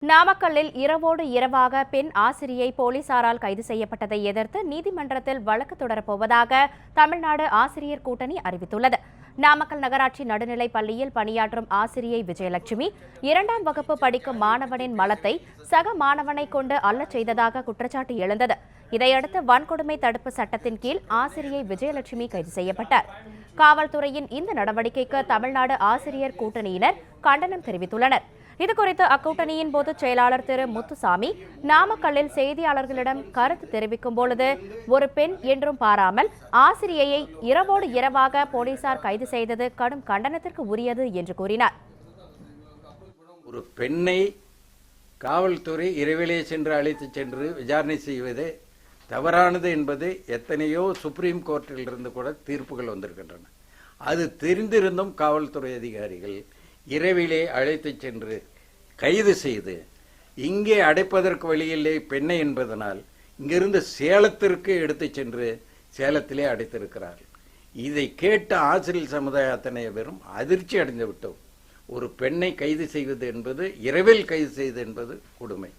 நாமக்கல்லில் இரவோடு இரவாக பெண் ஆசிரியை போலீசாரால் கைது செய்யப்பட்டதை எதிர்த்து நீதிமன்றத்தில் வழக்கு தொடரப்போவதாக தமிழ்நாடு ஆசிரியர் கூட்டணி அறிவித்துள்ளது. நாமக்கல் நகராட்சி நடுநிலைப் பள்ளியில் பணியாற்றும் ஆசிரியை விஜயலட்சுமி 2ஆம் வகுப்பு படிக்கும் மாணவனின் மலத்தை சக மாணவனை கொண்டு அள்ளச் செய்ததாக குற்றச்சாட்டு எழுந்தது. இதையடுத்து வன்கொடுமை தடுப்பு சட்டத்தின் கீழ் ஆசிரியை விஜயலட்சுமி கைது செய்யப்பட்டார். காவல்துறையின் இந்த நடவடிக்கைக்கு தமிழ்நாடு ஆசிரியர் கூட்டணியினர் கண்டனம் தெரிவித்துள்ளனர். இதுகுறித்து அக்கூட்டணியின் பொதுச் செயலாளர் திரு முத்துசாமி நாமக்கல்லில் செய்தியாளர்களிடம் கருத்து தெரிவிக்கும் பொழுது, ஒரு பெண் என்றும் பாராமல் ஆசிரியையை இரவோடு இரவாக போலீசார் கைது செய்தது கடும் கண்டனத்திற்கு உரியது என்று கூறினார். ஒரு பெண்ணை காவல்துறை இரவிலே சென்று அழைத்து சென்று விசாரணை செய்வது தவறானது என்பது எத்தனையோ சுப்ரீம் கோர்ட்டிலிருந்து கூட தீர்ப்புகள் வந்திருக்கின்றன. அது தெரிந்திருந்தும் காவல்துறை அதிகாரிகள் இரவிலே அழைத்து சென்று கைது செய்து இங்கே அடைப்பதற்கு வழியில்லை பெண்ணை என்பதனால் இங்கிருந்து சேலத்திற்கு எடுத்து சென்று சேலத்திலே அடைத்திருக்கிறார்கள். இதை கேட்ட ஆசிரியர் சமுதாய அத்தனை பேரும் அதிர்ச்சி அடைந்து விட்டோம். ஒரு பெண்ணை கைது செய்வது என்பது, இரவில் கைது செய்வது என்பது கொடுமை.